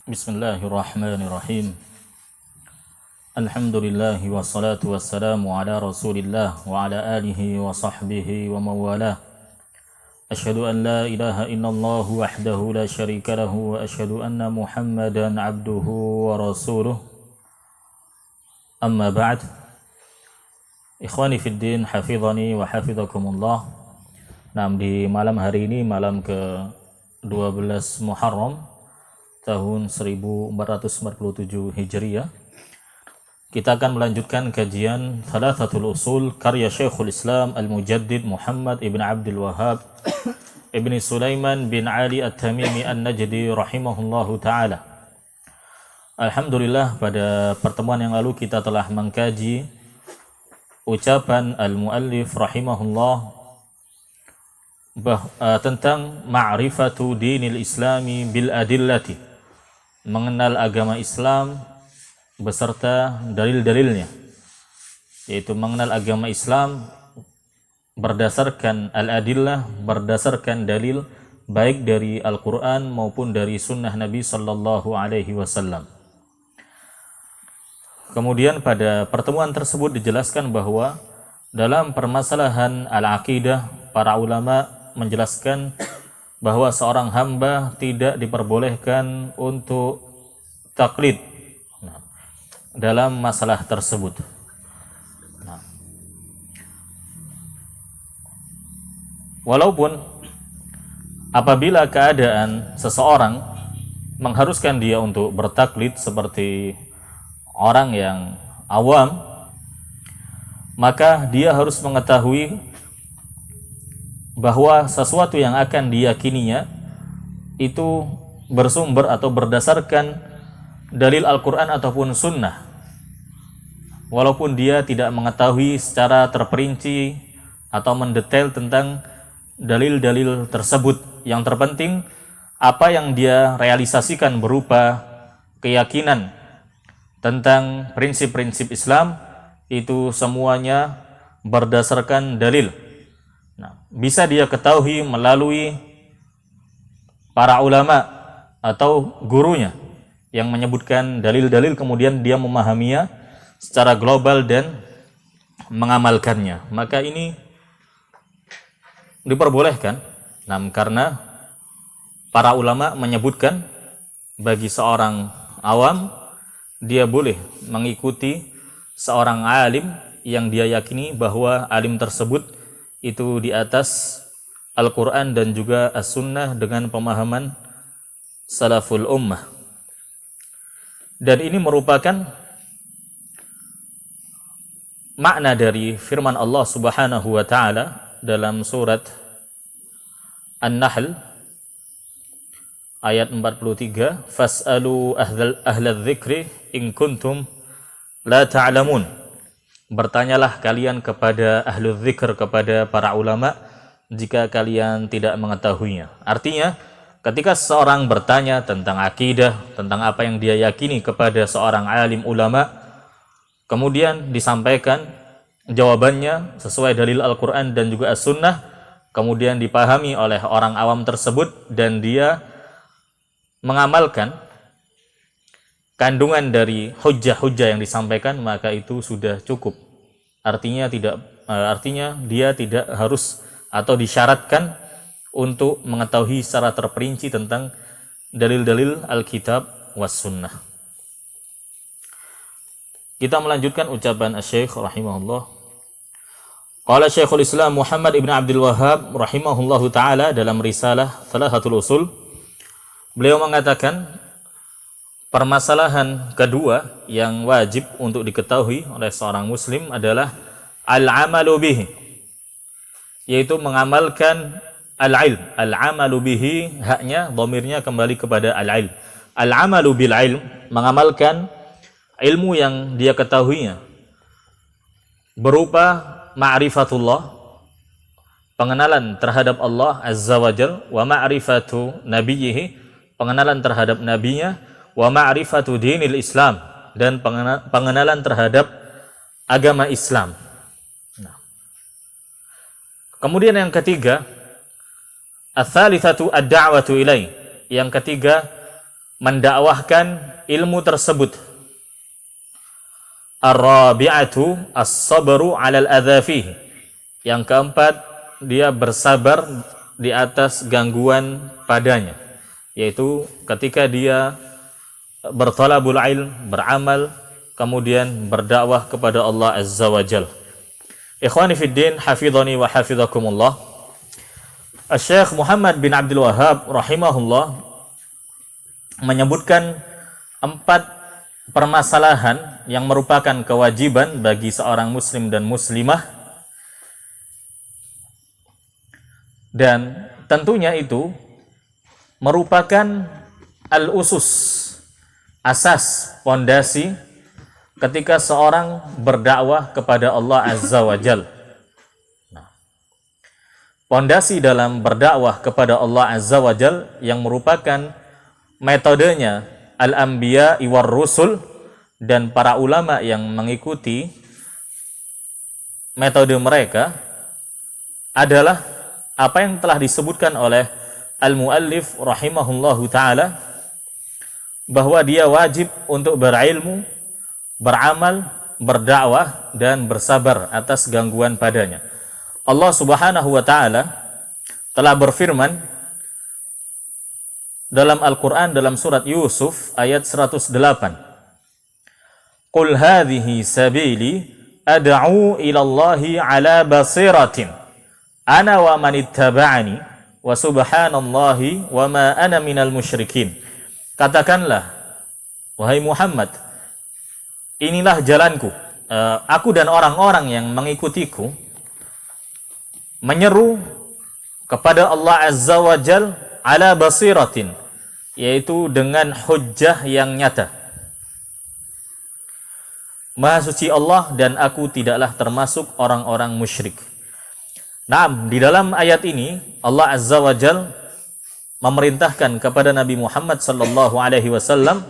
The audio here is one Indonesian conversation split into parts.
Bismillahirrahmanirrahim. Alhamdulillah wassalatu wassalamu ala Rasulillah wa ala alihi wa sahbihi wa mawalah. Asyhadu an la ilaha illallah wahdahu la syarika lahu wa asyhadu anna Muhammadan abduhu wa rasuluh. Amma ba'd. Ikhwani fid din, hafizani wa hafizakumullah. Nah, di malam hari ini, malam ke-12 Muharram tahun 1447 Hijriah, kita akan melanjutkan kajian Thalathatul Usul karya Syekhul Islam Al-Mujaddid Muhammad ibn Abdul Wahhab ibn Sulaiman bin Ali At-Tamimi An-Najdi rahimahullahu ta'ala. Alhamdulillah, pada pertemuan yang lalu kita telah mengkaji ucapan Al-Muallif rahimahullah tentang ma'rifatu dinil islami bil adillati, mengenal agama Islam beserta dalil-dalilnya, yaitu mengenal agama Islam berdasarkan al-adillah, berdasarkan dalil baik dari Al-Quran maupun dari sunnah Nabi Sallallahu Alaihi Wasallam. Kemudian pada pertemuan tersebut dijelaskan bahwa dalam permasalahan al-aqidah, para ulama menjelaskan bahwa seorang hamba tidak diperbolehkan untuk taklid dalam masalah tersebut. Walaupun apabila keadaan seseorang mengharuskan dia untuk bertaklid seperti orang yang awam, maka dia harus mengetahui bahwa sesuatu yang akan diyakininya itu bersumber atau berdasarkan dalil Al-Quran ataupun sunnah, walaupun dia tidak mengetahui secara terperinci atau mendetail tentang dalil-dalil tersebut. Yang terpenting apa yang dia realisasikan berupa keyakinan tentang prinsip-prinsip Islam itu semuanya berdasarkan dalil. Nah, bisa dia ketahui melalui para ulama atau gurunya yang menyebutkan dalil-dalil, kemudian dia memahaminya secara global dan mengamalkannya. Maka ini diperbolehkan. Nah, karena para ulama menyebutkan bagi seorang awam, dia boleh mengikuti seorang alim yang dia yakini bahwa alim tersebut itu di atas Al-Quran dan juga As-Sunnah dengan pemahaman salaful ummah. Dan ini merupakan makna dari firman Allah Subhanahu wa ta'ala dalam surat An-Nahl ayat 43, fas'alu ahlal dzikri in kuntum la ta'lamun. Bertanyalah kalian kepada ahlu dzikr, kepada para ulama, jika kalian tidak mengetahuinya. Artinya, ketika seseorang bertanya tentang akidah, tentang apa yang dia yakini kepada seorang alim ulama, kemudian disampaikan jawabannya sesuai dalil Al-Quran dan juga As-Sunnah, kemudian dipahami oleh orang awam tersebut dan dia mengamalkan kandungan dari hujjah-hujjah yang disampaikan, maka itu sudah cukup. Artinya dia tidak harus atau disyaratkan untuk mengetahui secara terperinci tentang dalil-dalil Alkitab was Sunnah. Kita melanjutkan ucapan Asy-Syaikh rahimahullah. Qala Syekhul Islam Muhammad ibn Abdul Wahhab rahimahullahu taala dalam risalah Thalathatul Usul, beliau mengatakan permasalahan kedua yang wajib untuk diketahui oleh seorang muslim adalah al-amalu bihi, yaitu mengamalkan al-ilm. Al-amalu bihi, haknya, dhamirnya kembali kepada al-ilm. Al-amalu bil ilm, mengamalkan ilmu yang dia ketahuinya berupa ma'rifatullah, pengenalan terhadap Allah Azza wa Jal, wa ma'rifatu nabiyyihi, pengenalan terhadap nabinya, wa ma'rifatu dinil Islam, dan pengenalan terhadap agama Islam. Nah. Kemudian yang ketiga, ats-tsalitsatu ad-da'watu ilai. Yang ketiga mendakwahkan ilmu tersebut. Ar-rabi'atu as-sabru 'alal adza fihi. Yang keempat, dia bersabar di atas gangguan padanya, yaitu ketika dia bertalabul ilm, beramal, kemudian berdakwah kepada Allah Azza wa Jal. Ikhwani fid din, hafidhani wa hafidhakumullah. Syekh Muhammad bin Abdul Wahhab rahimahullah menyebutkan 4 permasalahan yang merupakan kewajiban bagi seorang muslim dan muslimah, dan tentunya itu merupakan al-usus, asas, pondasi ketika seorang berdakwah kepada Allah Azza wa Jal. Pondasi dalam berdakwah kepada Allah Azza wa Jal yang merupakan metodenya al-anbiya war rusul dan para ulama yang mengikuti metode mereka adalah apa yang telah disebutkan oleh al-muallif rahimahullahu ta'ala, bahwa dia wajib untuk berilmu, beramal, berdakwah, dan bersabar atas gangguan padanya. Allah Subhanahu wa ta'ala telah berfirman dalam Al-Quran dalam surat Yusuf ayat 108. Qul hadhihi sabili ad'u ilallahi ala basiratin ana wa man ittaba'ani wa subhanallahi wa ma ana minal musyrikin. Katakanlah, wahai Muhammad, inilah jalanku, aku dan orang-orang yang mengikutiku menyeru kepada Allah Azza wa Jal ala basiratin, yaitu dengan hujjah yang nyata. Maha suci Allah dan aku tidaklah termasuk orang-orang musyrik. Naam, di dalam ayat ini Allah Azza wa Jal memerintahkan kepada Nabi Muhammad sallallahu alaihi wasallam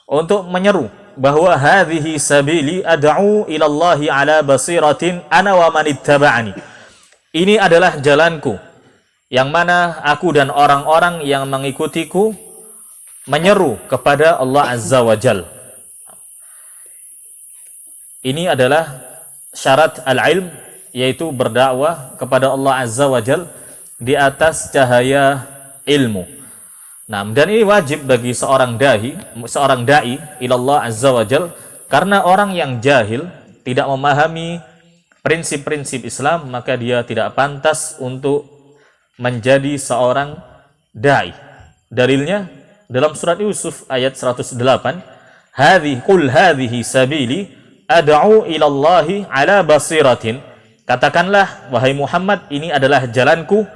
untuk menyeru bahwa hadhihi sabili ad'u ilallahi ala basiratin ana wa man ittaba'ani. Ini adalah jalanku, yang mana aku dan orang-orang yang mengikutiku menyeru kepada Allah Azza wa Jal. Ini adalah syarat al-ilm, yaitu berdakwah kepada Allah Azza wa Jal di atas cahaya ilmu. Nah, dan ini wajib bagi seorang da'i ilallah Azza wa Jal, karena orang yang jahil tidak memahami prinsip-prinsip Islam, maka dia tidak pantas untuk menjadi seorang da'i. Dalilnya dalam surat Yusuf ayat 108, qul hadhihi sabili ad'u ilallahi ala basiratin. Katakanlah, wahai Muhammad, ini adalah jalanku,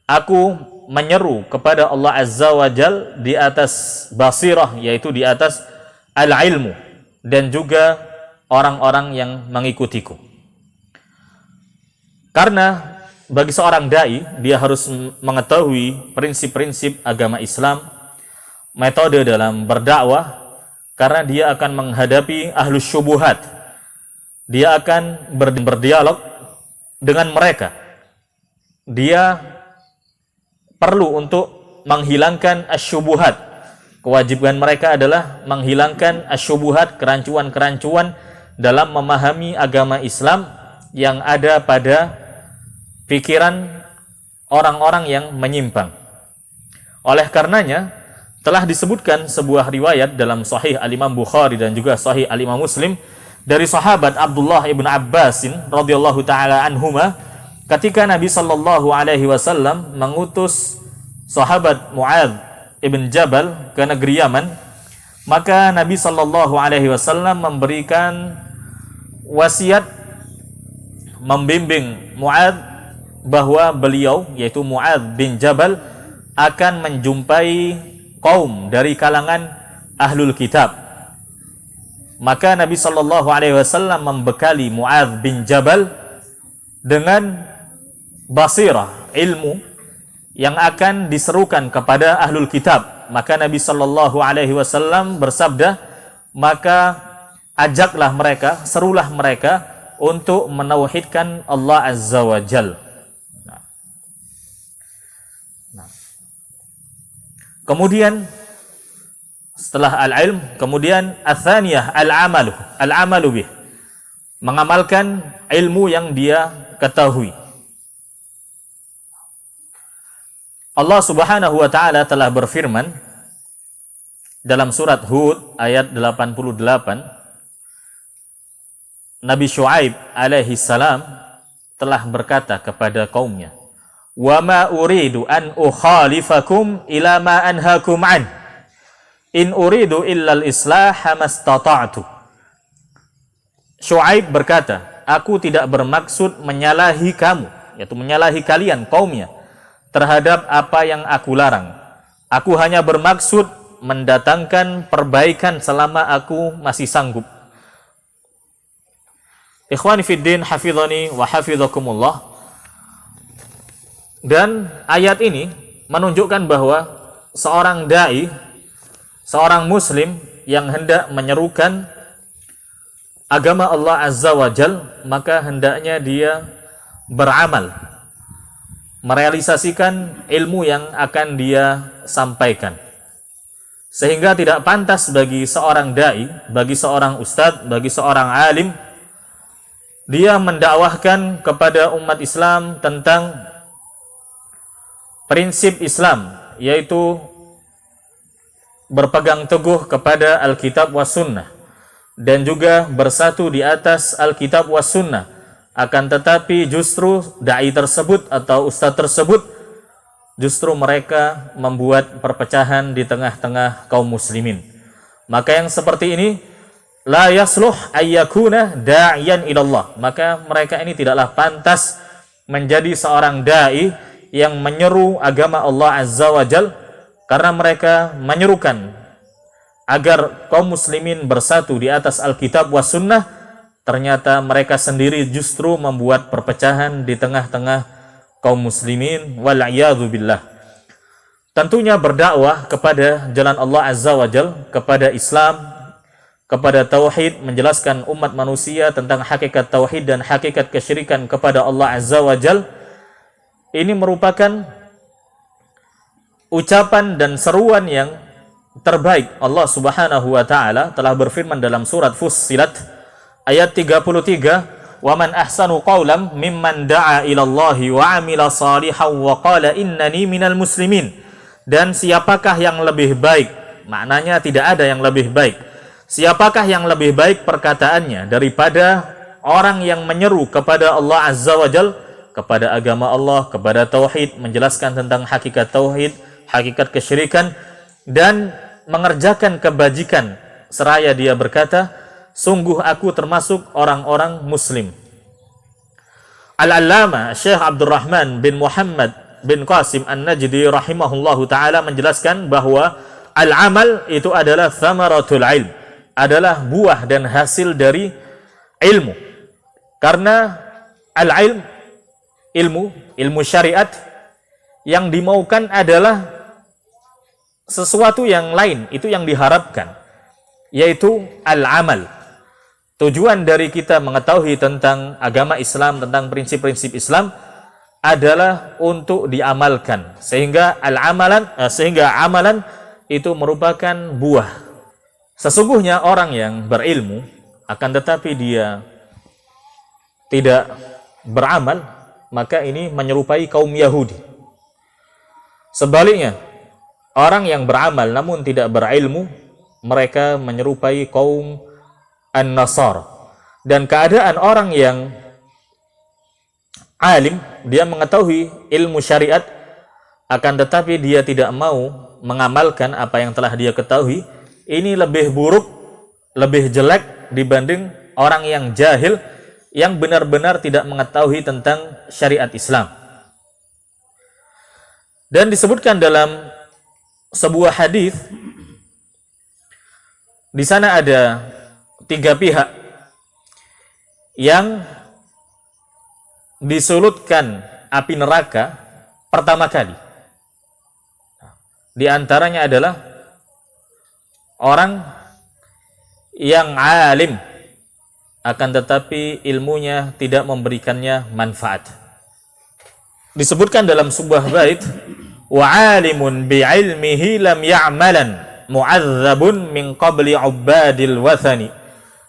aku menyeru kepada Allah Azza wa Jal di atas basirah, yaitu di atas al-ilmu, dan juga orang-orang yang mengikutiku. Karena bagi seorang da'i, dia harus mengetahui prinsip-prinsip agama Islam, metode dalam berdakwah, karena dia akan menghadapi ahlus syubuhat. Dia akan berdialog dengan mereka. Dia perlu untuk menghilangkan asyubuhat. Kewajiban mereka adalah menghilangkan asyubuhat, kerancuan-kerancuan dalam memahami agama Islam yang ada pada pikiran orang-orang yang menyimpang. Oleh karenanya, telah disebutkan sebuah riwayat dalam Sahih Al-Imam Bukhari dan juga Sahih Al-Imam Muslim dari sahabat Abdullah ibn Abbasin radhiyallahu ta'ala anhuma, ketika Nabi sallallahu alaihi wasallam mengutus sahabat Mu'adz ibn Jabal ke negeri Yaman, maka Nabi sallallahu alaihi wasallam memberikan wasiat, membimbing Mu'adz bahwa beliau, yaitu Mu'adz bin Jabal, akan menjumpai kaum dari kalangan ahlul kitab. Maka Nabi sallallahu alaihi wasallam membekali Mu'adz bin Jabal dengan basirah, ilmu yang akan diserukan kepada ahlul kitab. Maka Nabi sallallahu alaihi wasallam bersabda, maka ajaklah mereka, serulah mereka untuk menauhidkan Allah Azza wa Jal. Kemudian Setelah al-ilm, kemudian ats-tsaniyah al-amalu bih. Mengamalkan ilmu yang dia ketahui. Allah Subhanahu wa taala telah berfirman dalam surat Hud ayat 88, Nabi Syuaib alaihi salam telah berkata kepada kaumnya, "Wa ma uridu an ukhalifakum ila ma anhaakum an. In uridu illa al-islaha mastata'tu." Syuaib berkata, "Aku tidak bermaksud menyalahi kamu," yaitu menyalahi kalian kaumnya, "terhadap apa yang aku larang. Aku hanya bermaksud mendatangkan perbaikan selama aku masih sanggup." Ikhwani fiddin, hafizani wa hafizakumullah. Dan ayat ini menunjukkan bahwa seorang dai, seorang muslim yang hendak menyerukan agama Allah Azza wa Jal, maka hendaknya dia beramal, merealisasikan ilmu yang akan dia sampaikan. Sehingga tidak pantas bagi seorang dai, bagi seorang ustadz, bagi seorang alim, dia mendakwahkan kepada umat Islam tentang prinsip Islam, yaitu berpegang teguh kepada Alkitab was Sunnah dan juga bersatu di atas Alkitab was Sunnah. Akan tetapi justru dai tersebut atau ustadz tersebut justru mereka membuat perpecahan di tengah-tengah kaum muslimin. Maka yang seperti ini la yasluh ayyakuna da'iyan ilallah. Maka mereka ini tidaklah pantas menjadi seorang dai yang menyeru agama Allah Azza wa Jal, karena mereka menyerukan agar kaum muslimin bersatu di atas Alkitab was Sunnah. Ternyata mereka sendiri justru membuat perpecahan di tengah-tengah kaum muslimin, wal'iyadzu billah. Tentunya berdakwah kepada jalan Allah Azza wa Jal, kepada Islam, kepada tauhid, menjelaskan umat manusia tentang hakikat tauhid dan hakikat kesyirikan kepada Allah Azza wa Jal, ini merupakan ucapan dan seruan yang terbaik. Allah Subhanahu wa taala telah berfirman dalam surat Fussilat ayat 33, "Wa man ahsanu qawlan mimman da'a ila Allahi wa 'amila shalihan wa qala innani minal muslimin." Dan siapakah yang lebih baik? Maknanya tidak ada yang lebih baik. Siapakah yang lebih baik perkataannya daripada orang yang menyeru kepada Allah Azza wa Jal, kepada agama Allah, kepada tauhid, menjelaskan tentang hakikat tauhid, hakikat kesyirikan, dan mengerjakan kebajikan seraya dia berkata, "Sungguh aku termasuk orang-orang muslim." Al-Allamah Syekh Abdurrahman bin Muhammad bin Qasim An-Najdi rahimahullahu ta'ala menjelaskan bahwa al-amal itu adalah thamaratul ilm, adalah buah dan hasil dari ilmu. Karena al-ilm, ilmu syariat, yang dimaukan adalah sesuatu yang lain, itu yang diharapkan, yaitu al-amal. Tujuan dari kita mengetahui tentang agama Islam, tentang prinsip-prinsip Islam adalah untuk diamalkan, sehingga amalan itu merupakan buah. Sesungguhnya orang yang berilmu akan tetapi dia tidak beramal, maka ini menyerupai kaum Yahudi. Sebaliknya, orang yang beramal namun tidak berilmu, mereka menyerupai kaum An-Nasar. Dan keadaan orang yang alim, dia mengetahui ilmu syariat, akan tetapi dia tidak mau mengamalkan apa yang telah dia ketahui, ini lebih buruk, lebih jelek dibanding orang yang jahil, yang benar-benar tidak mengetahui tentang syariat Islam. Dan disebutkan dalam sebuah hadis, di sana ada 3 pihak yang disulutkan api neraka pertama kali. Di antaranya adalah orang yang alim, akan tetapi ilmunya tidak memberikannya manfaat. Disebutkan dalam sebuah bait, "Wa 'alimun bi'ilmihi lam ya'malan mu'adzabun min qabli ubadil wathani.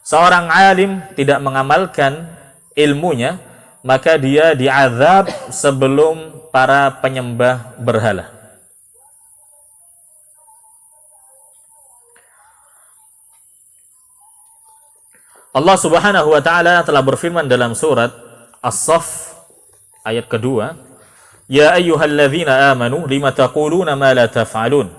Seorang alim tidak mengamalkan ilmunya, maka dia diazab sebelum para penyembah berhala. Allah Subhanahu wa taala telah berfirman dalam surat As-Saff ayat kedua, "Ya ayyuhalladzina amanu lima taquluna ma la taf'alun."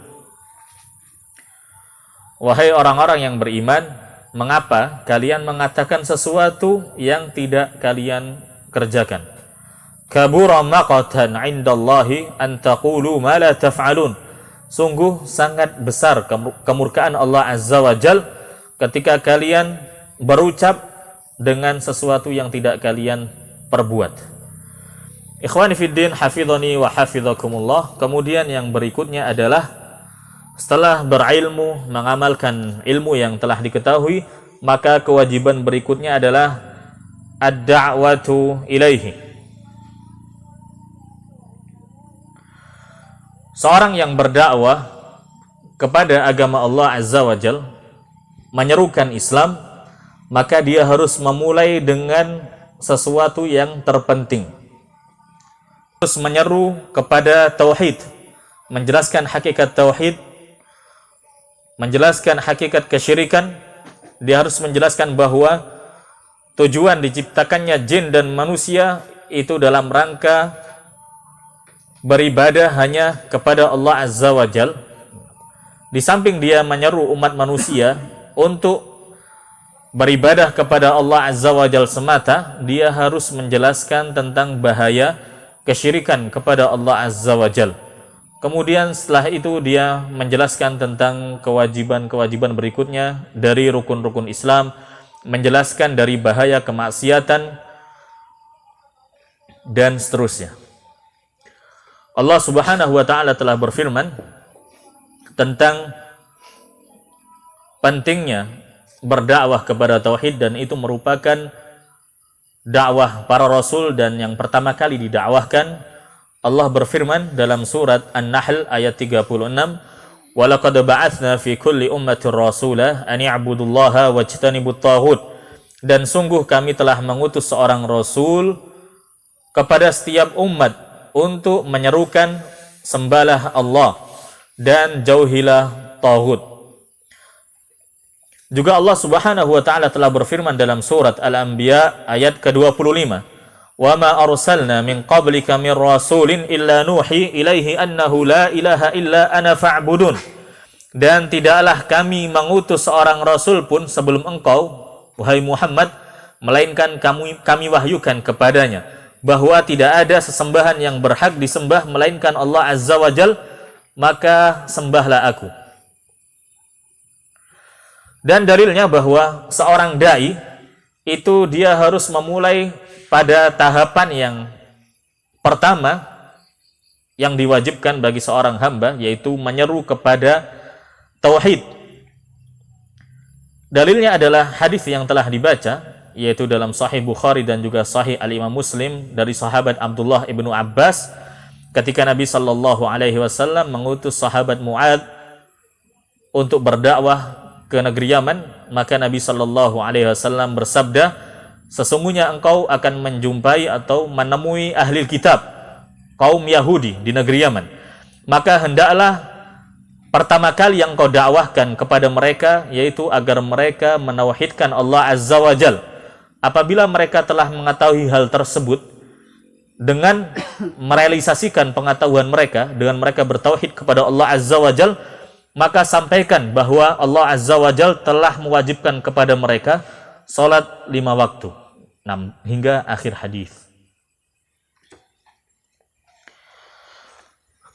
Wahai orang-orang yang beriman, mengapa kalian mengatakan sesuatu yang tidak kalian kerjakan? Kabura maqatan 'indallahi an taqulu ma la taf'alun. Sungguh sangat besar kemurkaan Allah Azza wa Jal ketika kalian berucap dengan sesuatu yang tidak kalian perbuat. Ikhwani fiddin, hafidhani wa hafidhakumullah. Kemudian yang berikutnya adalah setelah berilmu, mengamalkan ilmu yang telah diketahui, maka kewajiban berikutnya adalah ad-da'watu ilaihi. Seorang yang berdakwah kepada agama Allah Azza wa Jal, menyerukan Islam, maka dia harus memulai dengan sesuatu yang terpenting. Terus menyeru kepada tauhid, menjelaskan hakikat tauhid, menjelaskan hakikat kesyirikan. Dia harus menjelaskan bahwa tujuan diciptakannya jin dan manusia itu dalam rangka beribadah hanya kepada Allah Azza wa Jal. Di samping dia menyeru umat manusia untuk beribadah kepada Allah Azza wa Jal semata, dia harus menjelaskan tentang bahaya kesyirikan kepada Allah Azza wa Jal. Kemudian setelah itu dia menjelaskan tentang kewajiban-kewajiban berikutnya dari rukun-rukun Islam, menjelaskan dari bahaya kemaksiatan, dan seterusnya. Allah Subhanahu wa taala telah berfirman tentang pentingnya berdakwah kepada tauhid, dan itu merupakan dakwah para rasul dan yang pertama kali didakwahkan. Allah berfirman dalam surat An-Nahl ayat 36, "Wa laqad ba'atsna fi kulli ummatin rasula an i'budullaha wajtanibut taghut." Dan sungguh kami telah mengutus seorang rasul kepada setiap umat untuk menyerukan sembahlah Allah dan jauhilah taghut. Juga Allah Subhanahu wa taala telah berfirman dalam surat Al-Anbiya ayat ke-25, "Wa ma arsalna min qablika min rasulin illa nuhi ilaihi annahu la ilaha illa ana fa'budun." Dan tidaklah kami mengutus seorang rasul pun sebelum engkau, wahai Muhammad, melainkan kami wahyukan kepadanya bahwa tidak ada sesembahan yang berhak disembah melainkan Allah Azza wa Jal, maka sembahlah aku. Dan dalilnya bahwa seorang dai itu dia harus memulai pada tahapan yang pertama yang diwajibkan bagi seorang hamba, yaitu menyeru kepada tauhid. Dalilnya adalah hadis yang telah dibaca, yaitu dalam Sahih Bukhari dan juga Sahih Al-Imam Muslim dari sahabat Abdullah ibnu Abbas, ketika Nabi Shallallahu Alaihi Wasallam mengutus sahabat Mu'ad untuk berdakwah ke negeri Yaman, maka Nabi Shallallahu Alaihi Wasallam bersabda, sesungguhnya engkau akan menjumpai atau menemui ahli kitab, kaum Yahudi di negeri Yaman. Maka hendaklah pertama kali yang kau dakwahkan kepada mereka, yaitu agar mereka menauhidkan Allah Azza wa Jal. Apabila mereka telah mengetahui hal tersebut, dengan merealisasikan pengetahuan mereka, dengan mereka bertauhid kepada Allah Azza wa Jal, maka sampaikan bahwa Allah Azza wa Jal telah mewajibkan kepada mereka salat 5 waktu. Hingga akhir hadis.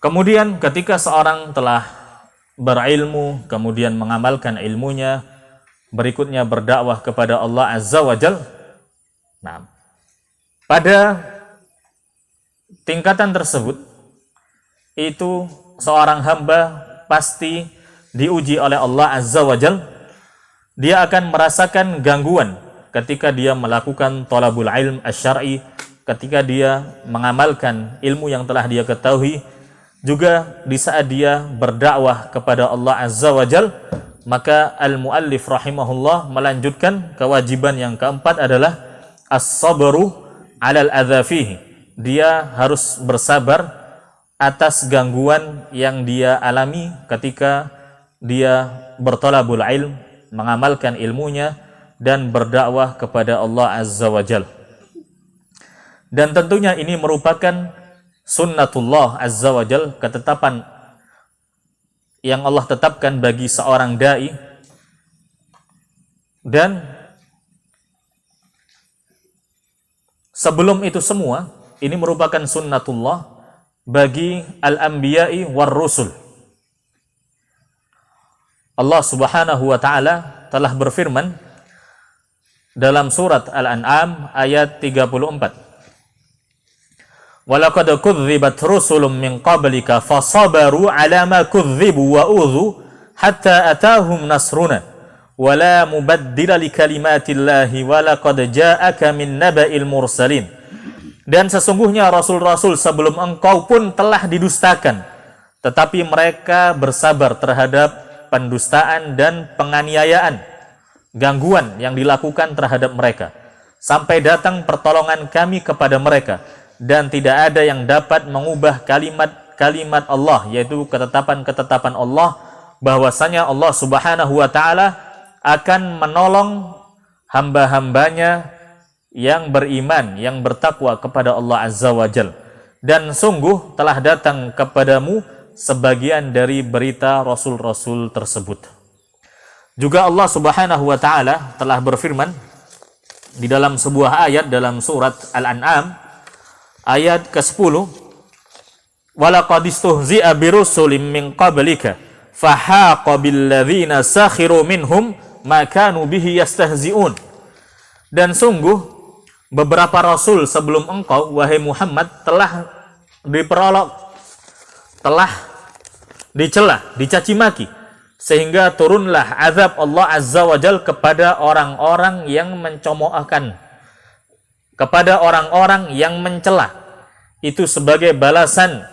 Kemudian ketika seorang telah berilmu, kemudian mengamalkan ilmunya, berikutnya berdakwah kepada Allah Azza wa Jal. Pada tingkatan tersebut, itu seorang hamba pasti diuji oleh Allah Azza wa Jal. Dia akan merasakan gangguan ketika dia melakukan thalabul ilm asy-syar'i, ketika dia mengamalkan ilmu yang telah dia ketahui, juga di saat dia berdakwah kepada Allah Azza wa Jal. Maka al-muallif rahimahullah melanjutkan kewajiban yang keempat adalah as-sabru 'alal adza fihi. Dia harus bersabar atas gangguan yang dia alami ketika dia bertalabul ilm, mengamalkan ilmunya dan berdakwah kepada Allah Azza wa Jal. Dan tentunya ini merupakan sunnatullah Azza wa Jal, ketetapan yang Allah tetapkan bagi seorang da'i. Dan sebelum itu semua, ini merupakan sunnatullah bagi al-anbiya'i war rusul. Allah Subhanahu wa taala telah berfirman dalam surat Al-An'am ayat 34. وَلَقَدْ كُذِّبَتْ رُسُلٌ مِّن قَبْلِكَ فَصَبَرُوا عَلَى مَا كُذِّبُوا وَأُوذُوا حَتَّى أَتَاهُمْ نَصْرُنَا وَلَا مُبَدِّلَ لِكَلِمَاتِ اللَّهِ وَلَقَدْ جَاءَكَ مِن نَّبَإِ الْمُرْسَلِينَ. Dan sesungguhnya rasul-rasul sebelum engkau pun telah didustakan, tetapi mereka bersabar terhadap pendustaan dan penganiayaan, gangguan yang dilakukan terhadap mereka, sampai datang pertolongan kami kepada mereka. Dan tidak ada yang dapat mengubah kalimat-kalimat Allah, yaitu ketetapan-ketetapan Allah, bahwasanya Allah Subhanahu wa taala akan menolong hamba-hambanya yang beriman, yang bertakwa kepada Allah Azza wa Jal. Dan sungguh telah datang kepadamu sebagian dari berita rasul-rasul tersebut. Juga Allah Subhanahu wa taala telah berfirman di dalam sebuah ayat dalam surat Al-An'am ayat ke-10, وَلَقَدْ اسْتُهْزِئَ بِرُسُلٍ مِّن قَبْلِكَ فَحَاقَ بِالَّذِينَ سَخِرُوا مِنْهُمْ مَا كَانُوا بِهِ يَسْتَهْزِئُونَ. Dan sungguh beberapa rasul sebelum engkau, wahai Muhammad, telah diperolok, telah dicela, dicaci maki, sehingga turunlah azab Allah Azza wa Jal kepada orang-orang yang mencemoohkan, kepada orang-orang yang mencela. Itu sebagai balasan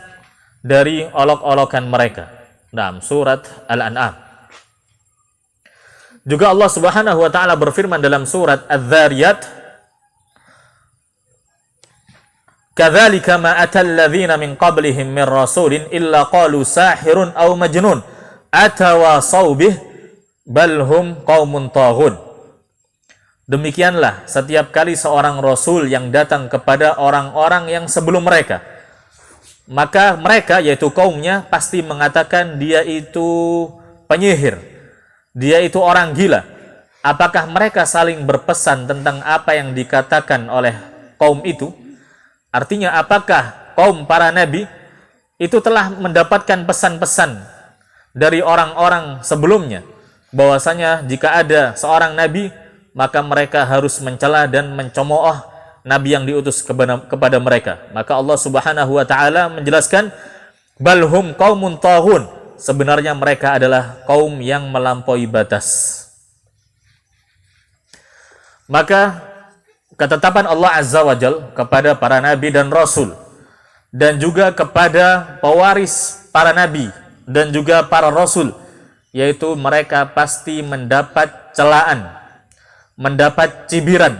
dari olok-olokan mereka. Dalam surat Al-An'am. Juga Allah Subhanahu wa taala berfirman dalam surat Adz-Dzariyat, "Kadzalika ma atal ladzina min qablihim min rasulin illa qalu sahirun aw majnun atawasaw bih bal hum qaumun taghun." Demikianlah setiap kali seorang rasul yang datang kepada orang-orang yang sebelum mereka, maka mereka, yaitu kaumnya, pasti mengatakan dia itu penyihir, dia itu orang gila. Apakah mereka saling berpesan tentang apa yang dikatakan oleh kaum itu? Artinya, apakah kaum para nabi itu telah mendapatkan pesan-pesan dari orang-orang sebelumnya, bahwasanya jika ada seorang nabi, maka mereka harus mencela dan mencemooh nabi yang diutus kepada mereka. Maka Allah Subhanahu wa taala menjelaskan, balhum qaumun taghun, sebenarnya mereka adalah kaum yang melampaui batas. Maka ketetapan Allah Azza wa Jal kepada para nabi dan rasul, dan juga kepada pewaris para nabi dan juga para rasul, yaitu mereka pasti mendapat celaan, mendapat cibiran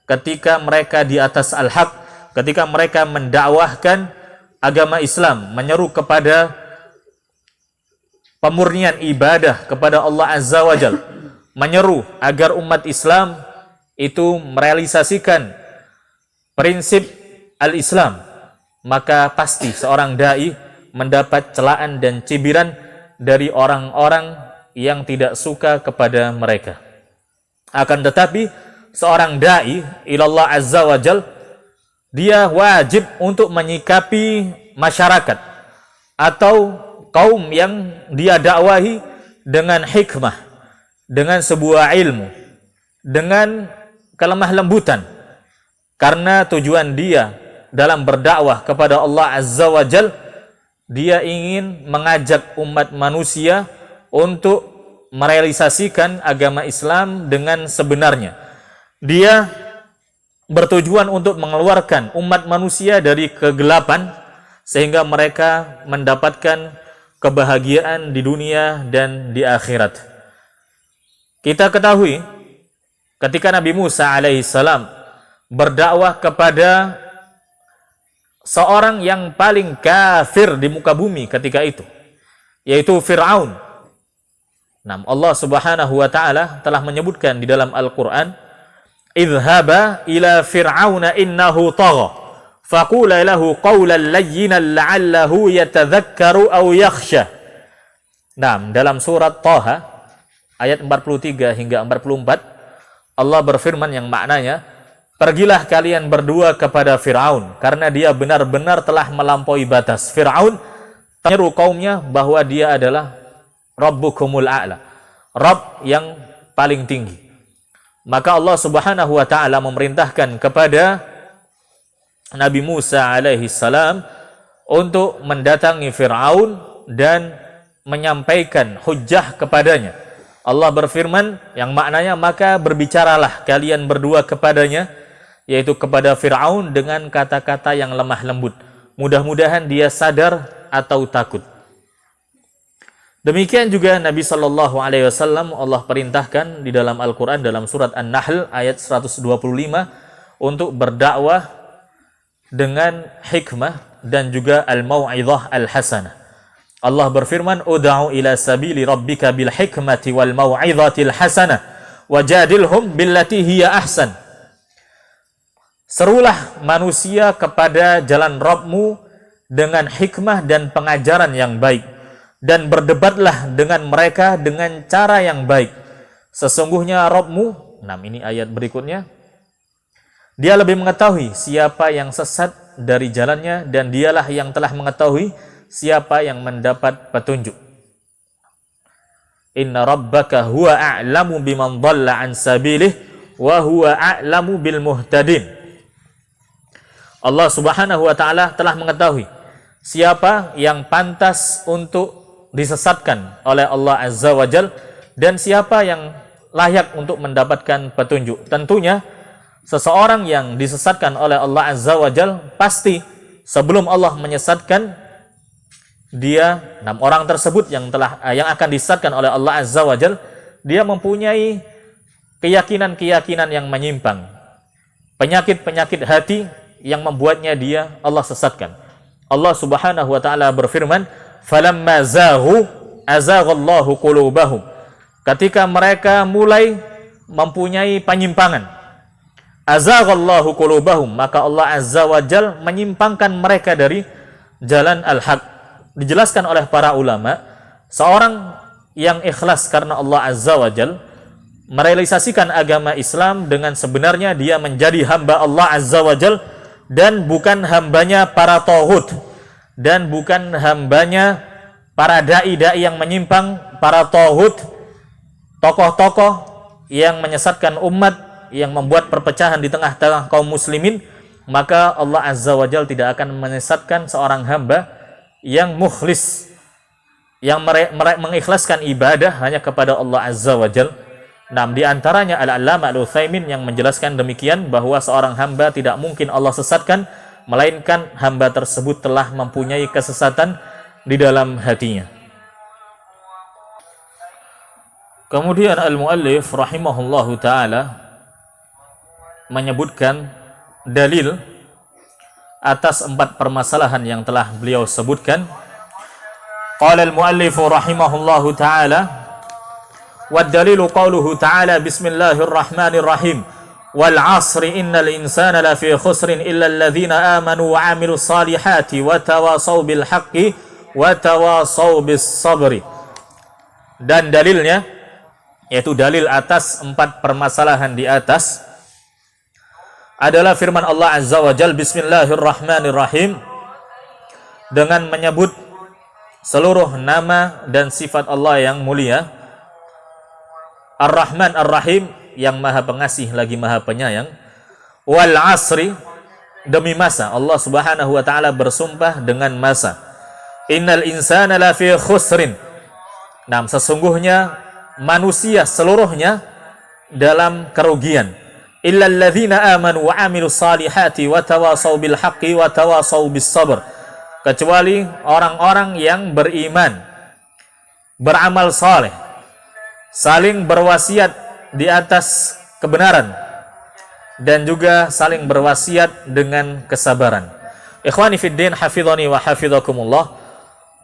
ketika mereka di atas al-haq, ketika mereka mendakwahkan agama Islam, menyeru kepada pemurnian ibadah kepada Allah Azza wa Jal, menyeru agar umat Islam itu merealisasikan prinsip al-Islam, maka pasti seorang da'i mendapat celaan dan cibiran dari orang-orang yang tidak suka kepada mereka. Akan tetapi seorang da'i ilallah Azza wa Jal, dia wajib untuk menyikapi masyarakat atau kaum yang dia dakwahi dengan hikmah, dengan sebuah ilmu, dengan kelemah lembutan, karena tujuan dia dalam berdakwah kepada Allah Azza wa Jal, dia ingin mengajak umat manusia untuk merealisasikan agama Islam dengan sebenarnya. Dia bertujuan untuk mengeluarkan umat manusia dari kegelapan, sehingga mereka mendapatkan kebahagiaan di dunia dan di akhirat. Kita ketahui ketika Nabi Musa alaihissalam berdakwah kepada seorang yang paling kafir di muka bumi ketika itu, yaitu Fir'aun. Nah, Allah Subhanahu wa taala telah menyebutkan di dalam Al-Qur'an, "Idhhaba ila fir'auna innahu tagha, faqula lahu qawlan layyinan la'allahu yatadhakkaru aw yakhsha." Nah, dalam surat Thaha ayat 43 hingga 44 Allah berfirman yang maknanya, "Pergilah kalian berdua kepada Fir'aun, karena dia benar-benar telah melampaui batas." Fir'aun menyeru kaumnya bahwa dia adalah Rabbukumul A'la, Rabb yang paling tinggi. Maka Allah Subhanahu wa taala memerintahkan kepada Nabi Musa alaihi salam untuk mendatangi Fir'aun dan menyampaikan hujjah kepadanya. Allah berfirman yang maknanya, "Maka berbicaralah kalian berdua kepadanya," yaitu kepada Fir'aun, dengan kata-kata yang lemah lembut. Mudah-mudahan dia sadar atau takut. Demikian juga Nabi Shallallahu Alaihi Wasallam Allah perintahkan di dalam Al-Quran dalam surat An-Nahl ayat 125 untuk berdakwah dengan hikmah dan juga al-mau'izah al-hasanah. Allah berfirman, "Ud'u ila sabili rabbika bil hikmati wal mau'izatil hasanah wajadilhum billati hiya ahsan." Serulah manusia kepada jalan Rabbmu dengan hikmah dan pengajaran yang baik, dan berdebatlah dengan mereka dengan cara yang baik. Sesungguhnya Rabbmu, nah ini ayat berikutnya, dia lebih mengetahui siapa yang sesat dari jalannya, dan dialah yang telah mengetahui siapa yang mendapat petunjuk. Inna rabbaka huwa a'lamu biman dhalla an sabilih wa huwa a'lamu bil muhtadin. Allah Subhanahu wa taala telah mengetahui siapa yang pantas untuk disesatkan oleh Allah Azza wa Jal, dan siapa yang layak untuk mendapatkan petunjuk. Tentunya seseorang yang disesatkan oleh Allah Azza wa Jal, pasti sebelum Allah menyesatkan dia, orang tersebut yang akan disesatkan oleh Allah Azza wa Jal, dia mempunyai keyakinan-keyakinan yang menyimpang, penyakit-penyakit hati yang membuatnya dia Allah sesatkan. Allah Subhanahu wa taala berfirman, "Falamma zaghu azaghallahu qulubahum." Ketika mereka mulai mempunyai penyimpangan, azaghallahu qulubahum, maka Allah Azza wa Jal menyimpangkan mereka dari jalan al-haq. Dijelaskan oleh para ulama, seorang yang ikhlas karena Allah Azza wa Jal merealisasikan agama Islam dengan sebenarnya, dia menjadi hamba Allah Azza wa Jal dan bukan hambanya para taghut, dan bukan hambanya para dai-dai yang menyimpang, para taghut, tokoh-tokoh yang menyesatkan umat, yang membuat perpecahan di tengah-tengah kaum muslimin. Maka Allah Azza wa Jalla tidak akan menyesatkan seorang hamba yang mukhlis, yang mengikhlaskan ibadah hanya kepada Allah Azza wa Jalla. Nah, di antaranya Al-Allamah Al-Utsaimin yang menjelaskan demikian, bahwa seorang hamba tidak mungkin Allah sesatkan, melainkan hamba tersebut telah mempunyai kesesatan di dalam hatinya. Kemudian Al-Muallif rahimahullahu ta'ala menyebutkan dalil atas 4 permasalahan yang telah beliau sebutkan. Qala al-muallif rahimahullahu ta'ala, wad-dalilu qawluhu ta'ala, bismillahirrahmanirrahim, wal 'asri innal insana lafi khusrin illa alladhina amanu wa 'amilus salihati wa tawasaw bil haqqi wa tawasaw bis sabri. Dan dalilnya, yaitu dalil atas 4 permasalahan di atas, adalah firman Allah Azza wa Jalla, bismillahirrahmanirrahim, dengan menyebut seluruh nama dan sifat Allah yang mulia. Ar-Rahman Ar-Rahim, yang maha pengasih lagi maha penyayang. Wal 'asri, demi masa, Allah Subhanahu wa ta'ala bersumpah dengan masa. Innal insana lafi khusrin, nah, sesungguhnya manusia seluruhnya dalam kerugian. Illal ladzina amanu wa 'amilus salihati wa tawasaw bil haqqi wa tawasaw bis sabr, kecuali orang-orang yang beriman, beramal saleh, saling berwasiat di atas kebenaran, dan juga saling berwasiat dengan kesabaran. Ikhwani fiddin, hafidhani wa hafidhakumullah.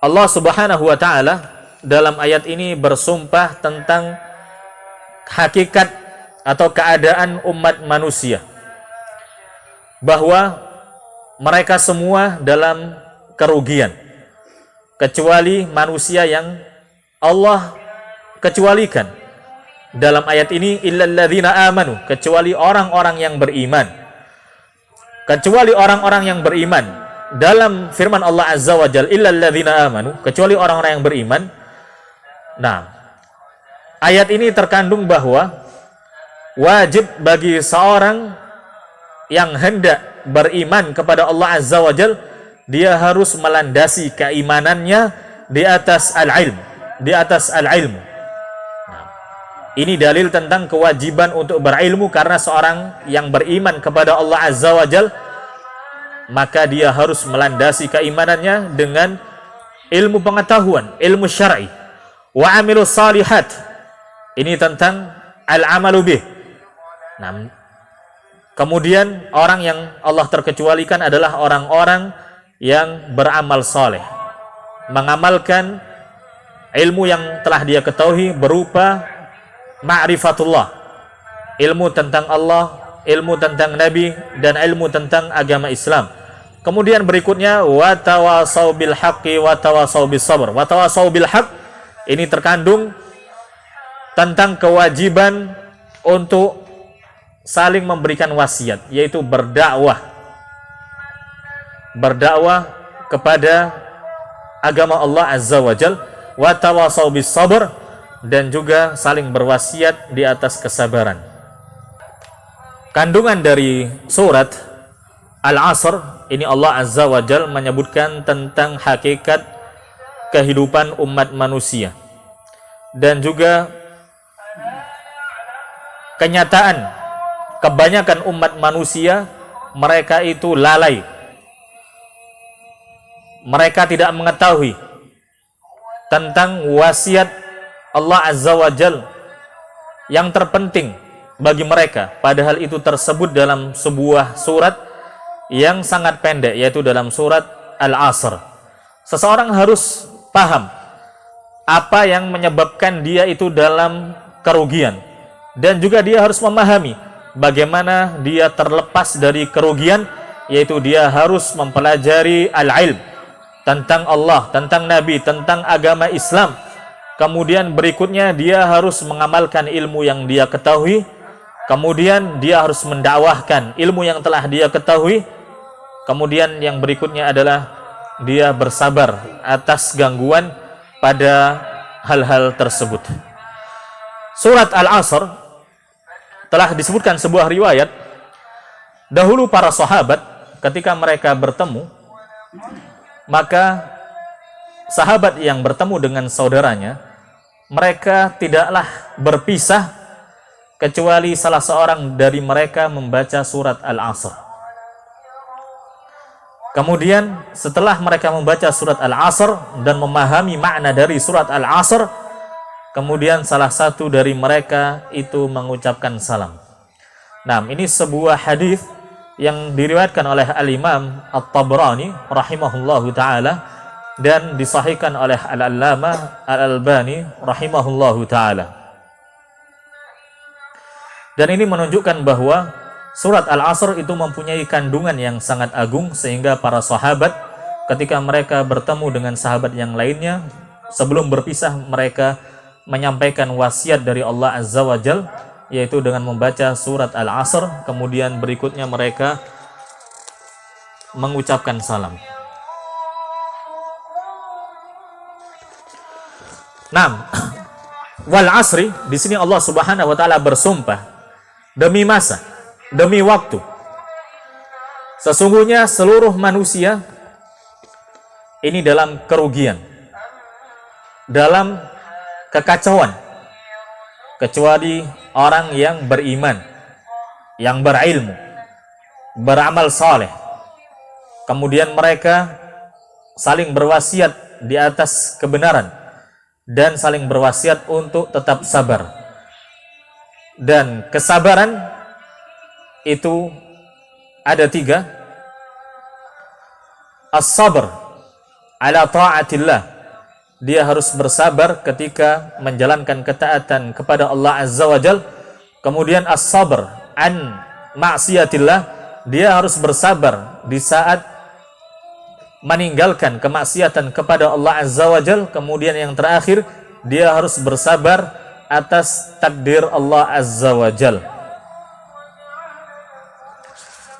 Allah Subhanahu wa taala dalam ayat ini bersumpah tentang hakikat atau keadaan umat manusia, bahwa mereka semua dalam kerugian kecuali manusia yang Allah kecualikan. Dalam ayat ini, illal ladzina amanu, kecuali orang-orang yang beriman. Kecuali orang-orang yang beriman. Dalam firman Allah Azza wa Jalla, illal ladzina amanu, kecuali orang-orang yang beriman. Nah, ayat ini terkandung bahwa wajib bagi seorang yang hendak beriman kepada Allah Azza wa Jalla, dia harus melandasi keimanannya di atas al-ilm, di atas al-ilmu. Ini dalil tentang kewajiban untuk berilmu, karena seorang yang beriman kepada Allah Azza wa Jal, maka dia harus melandasi keimanannya dengan ilmu pengetahuan, ilmu syar'i. Wa amilus salihat. Ini tentang al-amalu bih. Nah, kemudian orang yang Allah terkecualikan adalah orang-orang yang beramal saleh, mengamalkan ilmu yang telah dia ketahui berupa ma'rifatullah, ilmu tentang Allah, ilmu tentang Nabi, dan ilmu tentang agama Islam. Kemudian berikutnya, wa tawasau bil haqqi wa tawasau bis sabr. Wa tawasau bil haqq ini terkandung tentang kewajiban untuk saling memberikan wasiat, yaitu berdakwah kepada agama Allah Azza wa Jal, wa tawasau bis sabr, dan juga saling berwasiat di atas kesabaran. Kandungan dari surat Al-Asr ini, Allah Azza wa Jal menyebutkan tentang hakikat kehidupan umat manusia dan juga kenyataan kebanyakan umat manusia mereka itu lalai. Mereka tidak mengetahui tentang wasiat Allah Azza wa Jal yang terpenting bagi mereka, padahal itu tersebut dalam sebuah surat yang sangat pendek, yaitu dalam surat Al-Asr. Seseorang harus paham apa yang menyebabkan dia itu dalam kerugian, dan juga dia harus memahami bagaimana dia terlepas dari kerugian, yaitu dia harus mempelajari al-ilm tentang Allah, tentang Nabi, tentang agama Islam. Kemudian berikutnya dia harus mengamalkan ilmu yang dia ketahui. Kemudian dia harus mendakwahkan ilmu yang telah dia ketahui. Kemudian yang berikutnya adalah dia bersabar atas gangguan pada hal-hal tersebut. Surat Al-Asr telah disebutkan sebuah riwayat, dahulu para sahabat ketika mereka bertemu, maka sahabat yang bertemu dengan saudaranya, mereka tidaklah berpisah kecuali salah seorang dari mereka membaca surat Al-Asr. Kemudian setelah mereka membaca surat Al-Asr dan memahami makna dari surat Al-Asr, kemudian salah satu dari mereka itu mengucapkan salam. Nah, ini sebuah hadis yang diriwayatkan oleh Al-Imam At-Tabrani rahimahullahu ta'ala dan disahihkan oleh Al-Allamah Al-Albani rahimahullahu ta'ala. Dan ini menunjukkan bahwa surat Al-Asr itu mempunyai kandungan yang sangat agung, sehingga para sahabat ketika mereka bertemu dengan sahabat yang lainnya, sebelum berpisah mereka menyampaikan wasiat dari Allah Azza wa Jal, yaitu dengan membaca surat Al-Asr, kemudian berikutnya mereka mengucapkan salam. Nah, wal asri, di sini Allah Subhanahu wa taala bersumpah demi masa, demi waktu. Sesungguhnya seluruh manusia ini dalam kerugian, dalam kekacauan, kecuali orang yang beriman, yang berilmu, beramal saleh. Kemudian mereka saling berwasiat di atas kebenaran dan saling berwasiat untuk tetap sabar. Dan kesabaran itu ada 3. As-sabr ala ta'atillah, dia harus bersabar ketika menjalankan ketaatan kepada Allah Azza wa Jal. Kemudian as-sabr an ma'siyatillah, dia harus bersabar di saat meninggalkan kemaksiatan kepada Allah Azza wa Jal. Kemudian yang terakhir, dia harus bersabar atas takdir Allah Azza wa Jal.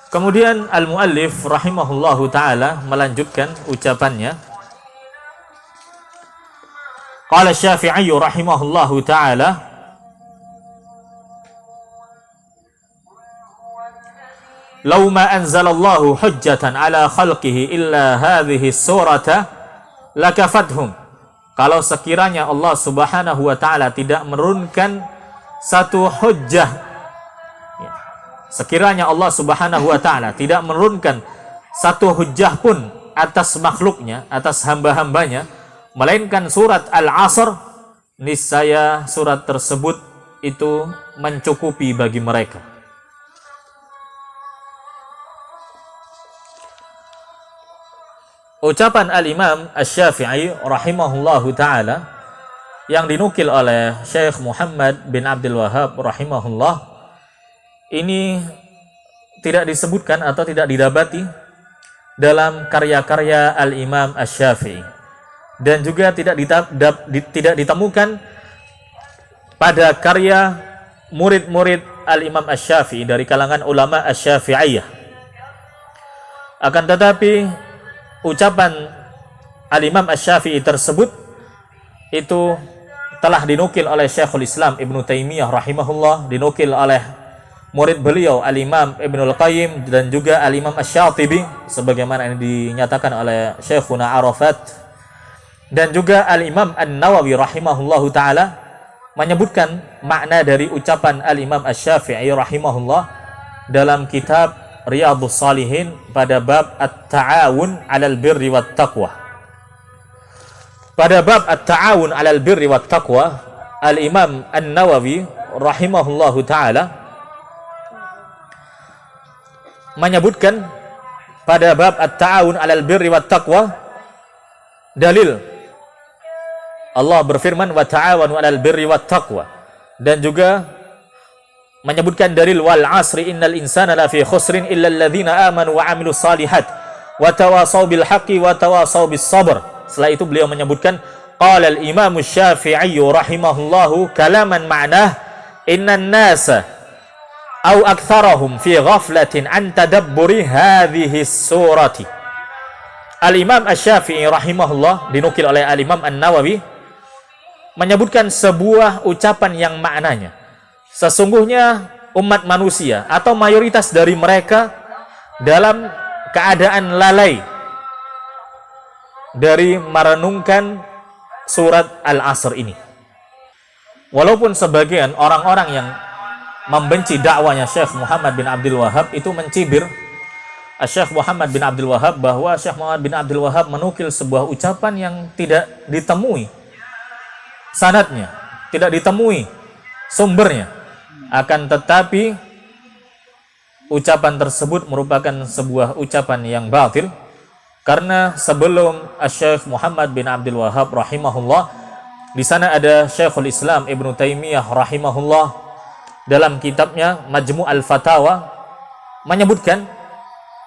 Kemudian al-muallif rahimahullahu ta'ala melanjutkan ucapannya. Qala Syafi'i rahimahullahu ta'ala, "Law ma anzalallahu hujjatan ala khalqihi illa hadhihi surata lakafathum." Kalau sekiranya Allah Subhanahu wa taala tidak menurunkan satu hujjah, sekiranya Allah Subhanahu wa taala tidak menurunkan satu hujjah pun atas makhluknya, atas hamba-hambanya, melainkan surat Al-Asr, niscaya surat tersebut itu mencukupi bagi mereka. Ucapan Al-Imam Asy-Syafi'i rahimahullahu ta'ala yang dinukil oleh Syekh Muhammad bin Abdul Wahhab rahimahullah, ini tidak disebutkan atau tidak didapati dalam karya-karya Al-Imam Asy-Syafi'i, dan juga tidak ditemukan pada karya murid-murid Al-Imam Asy-Syafi'i dari kalangan ulama Asy-Syafi'iyah. Akan tetapi ucapan Al-Imam Asy-Syafi'i tersebut itu telah dinukil oleh Syekhul Islam Ibnu Taimiyah rahimahullah, dinukil oleh murid beliau Al-Imam Ibnul Qayyim, dan juga Al-Imam Asy-Syatibi sebagaimana ini dinyatakan oleh Syekhuna Arafat, dan juga Al-Imam An-Nawawi rahimahullahu ta'ala menyebutkan makna dari ucapan Al-Imam Asy-Syafi'i rahimahullah dalam kitab Riyadhus Shalihin pada bab At-Ta'awun 'alal Birri wat Taqwa. Pada bab At-Ta'awun 'alal Birri wat Taqwa, Al-Imam An-Nawawi rahimahullahu ta'ala menyebutkan pada bab At-Ta'awun 'alal Birri wat Taqwa dalil Allah berfirman wa ta'awanu 'alal birri wat taqwa, dan juga menyebutkan dalil wal asri innal insana lafi khusrin illa alladhina amanu wa amilus salihat wa tawasaw bil haqqi wa tawasaw bis sabr. Setelah itu beliau menyebutkan qala al imam Asy-Syafi'i rahimahullahu kalaman ma'nah innan nasa aw aktsarahum fi ghaflatin an tadabburi hadhihi surati. Al Imam Asy-Syafi'i rahimahullah dinukil oleh Al Imam An-Nawawi menyebutkan sebuah ucapan yang maknanya, sesungguhnya umat manusia atau mayoritas dari mereka dalam keadaan lalai dari merenungkan surat Al-Asr ini. Walaupun sebagian orang-orang yang membenci dakwanya Syekh Muhammad bin Abdul Wahhab itu mencibir Syekh Muhammad bin Abdul Wahhab bahwa Syekh Muhammad bin Abdul Wahhab menukil sebuah ucapan yang tidak ditemui sanadnya, tidak ditemui sumbernya. Akan tetapi ucapan tersebut merupakan sebuah ucapan yang batil, karena sebelum Syekh Muhammad bin Abdul Wahhab rahimahullah, di sana ada Syekhul Islam Ibnu Taimiyah rahimahullah dalam kitabnya Majmu' al-Fatawa menyebutkan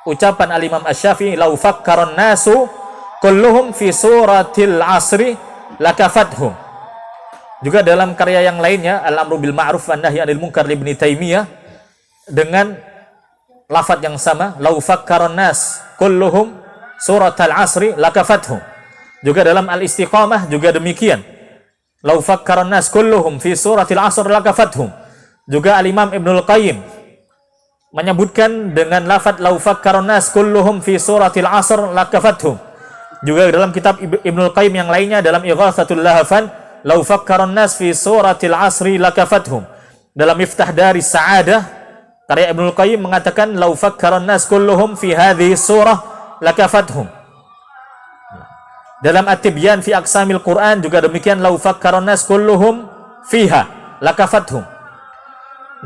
ucapan Al-Imam Asy-Syafi'i lau fakkaran nasu kulluhum fi suratil asri lakafathum. Juga dalam karya yang lainnya Al-Amru bil Ma'ruf wan Nahyi 'anil Munkar li Ibnu Taimiyah dengan lafaz yang sama, lau fakkaran nas kulluhum suratal asri lakafathum. Juga dalam Al-Istiqamah juga demikian, lau fakkaran nas kulluhum fi suratil asr lakafathum. Juga Al-Imam Ibnul Qayyim menyebutkan dengan lafaz lau fakkaran nas kulluhum fi suratil asr lakafathum. Juga dalam kitab Ibnul Qayyim yang lainnya dalam Ighatsatul Lahafan, lau fakkaran nas fi suratil asri lakafathum. Dalam Miftah Daris Sa'adah karya Ibnul Qayyim mengatakan lau fakkaran nas kulluhum fi hadhihi surah lakafathum. Dalam At-Tibyan fi Aqsamil Quran juga demikian, lau fakkaron nas kulluhum fiha lakafathum.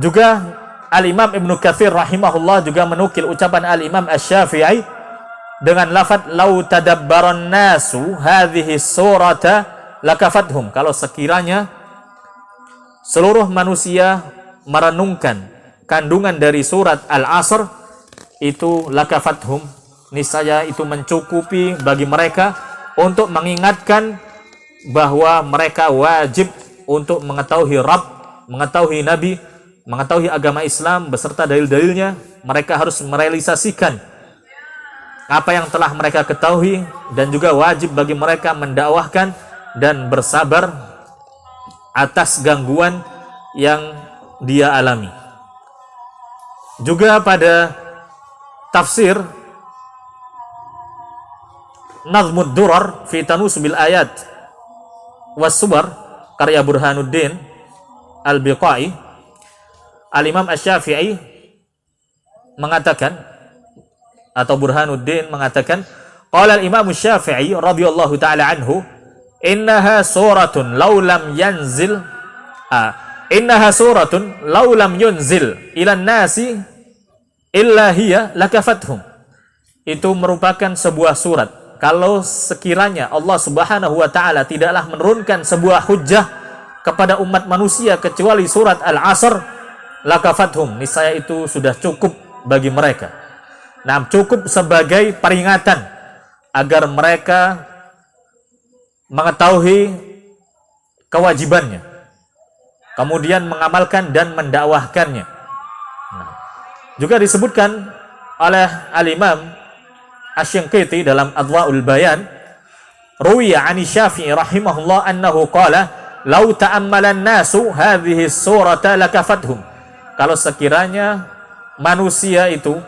Juga Al-Imam Ibnu Katsir rahimahullah juga menukil ucapan Al-Imam Asy-Syafi'i dengan lafaz lau tadabbaron nasu hadhihi surata lakafathum. Kalau sekiranya seluruh manusia merenungkan kandungan dari surat Al-Asr, itu lakafathum, niscaya itu mencukupi bagi mereka untuk mengingatkan bahwa mereka wajib untuk mengetahui Rabb, mengetahui Nabi, mengetahui agama Islam beserta dalil-dalilnya. Mereka harus merealisasikan apa yang telah mereka ketahui, dan juga wajib bagi mereka mendakwahkan dan bersabar atas gangguan yang dia alami. Juga pada tafsir Nazmud Durar fi Tanusubil Ayat was Subar karya Burhanuddin Al-Biqai, Al-Imam Asy-Syafi'i mengatakan, atau Burhanuddin mengatakan, qala al-Imam Asy-Syafi'i radhiyallahu taala anhu, innaha suratun law lam yanzil innaha suratun law lam yunzil ilan nasi illa hiya lakafathum. Itu merupakan sebuah surat, kalau sekiranya Allah Subhanahu wa taala tidaklah menurunkan sebuah hujjah kepada umat manusia kecuali surat Al-Asr, lakafathum, niscaya itu sudah cukup bagi mereka. Nah, cukup sebagai peringatan agar mereka mengetahui kewajibannya, kemudian mengamalkan dan mendakwahkannya. Nah, juga disebutkan oleh Al-Imam Asy-Syanqiti dalam Adwa'ul Bayan, ruwiya 'ani Syafi'i rahimahullah annahu qala law ta'ammalan nasu hadhihi surata lakafathum. Kalau sekiranya manusia itu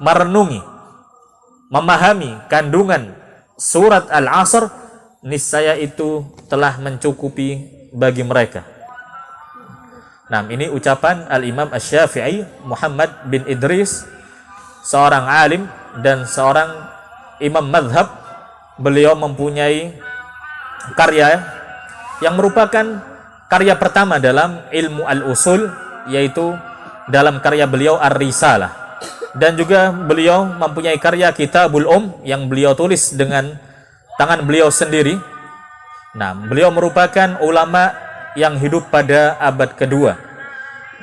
merenungi, memahami kandungan surat Al-Asr, niscaya itu telah mencukupi bagi mereka. Nah, ini ucapan Al-Imam Asy-Syafi'i Muhammad bin Idris, seorang alim dan seorang imam madhab. Beliau mempunyai karya yang merupakan karya pertama dalam ilmu al-usul, yaitu dalam karya beliau Ar-Risalah. Dan juga beliau mempunyai karya Kitabul yang beliau tulis dengan tangan beliau sendiri. Nah, beliau merupakan ulama yang hidup pada abad kedua.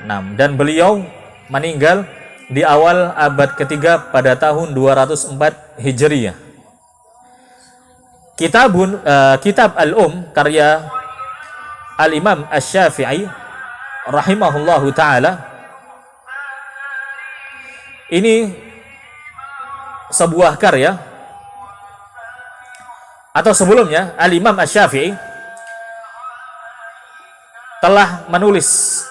Nah, dan beliau meninggal di awal abad ketiga pada tahun 204 Hijriyah. Kitab karya Al-Imam Asy-Syafi'i rahimahullahu ta'ala, ini sebuah karya, atau sebelumnya Al-Imam Asy-Syafi'i telah menulis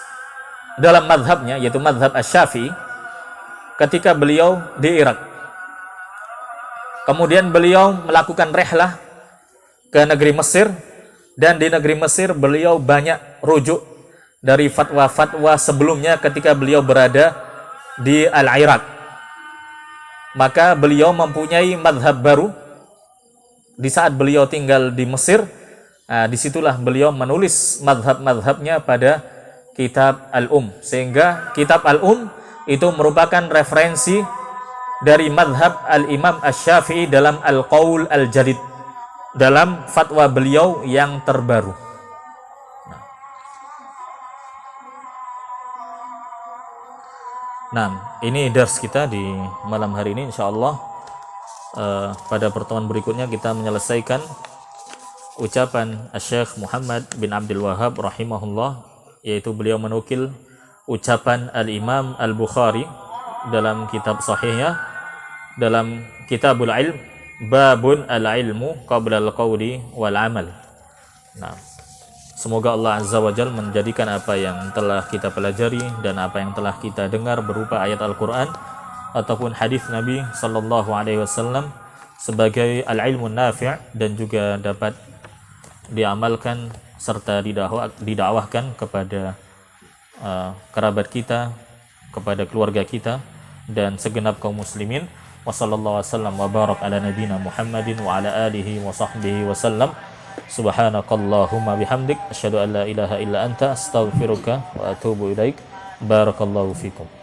dalam madhabnya, yaitu madhab Asy-Syafi'i, ketika beliau di Irak. Kemudian beliau melakukan rihlah ke negeri Mesir, dan di negeri Mesir beliau banyak rujuk dari fatwa-fatwa sebelumnya ketika beliau berada di Al-Iraq. Maka beliau mempunyai madhab baru di saat beliau tinggal di Mesir. Disitulah beliau menulis madhab-madhabnya pada kitab Sehingga kitab itu merupakan referensi dari madhab Al-Imam Asy-Syafi'i dalam Al-Qaul Al-Jadid, dalam fatwa beliau yang terbaru. Nah, ini dars kita di malam hari ini. InsyaAllah pada pertemuan berikutnya kita menyelesaikan ucapan Syekh Muhammad bin Abdul Wahhab rahimahullah, yaitu beliau menukil ucapan Al-Imam Al-Bukhari dalam kitab sahihnya, dalam Kitabul Ilm, babun al-ilmu qabla al-qawli wal amal. Nah, semoga Allah Azza wa Jalla menjadikan apa yang telah kita pelajari dan apa yang telah kita dengar berupa ayat Al-Quran ataupun hadis Nabi Sallallahu Alaihi Wasallam sebagai al-ilmu nafi' dan juga dapat diamalkan serta didakwahkan kepada kerabat kita, kepada keluarga kita dan segenap kaum muslimin. Wa sallallahu wasallam wa barak ala nabiyyina Muhammadin wa ala alihi wa sahbihi wasallam. Subhanakallahumma bihamdik asyhadu an la ilaha illa anta astaghfiruka wa atubu ilaik. Barakallahu fikum.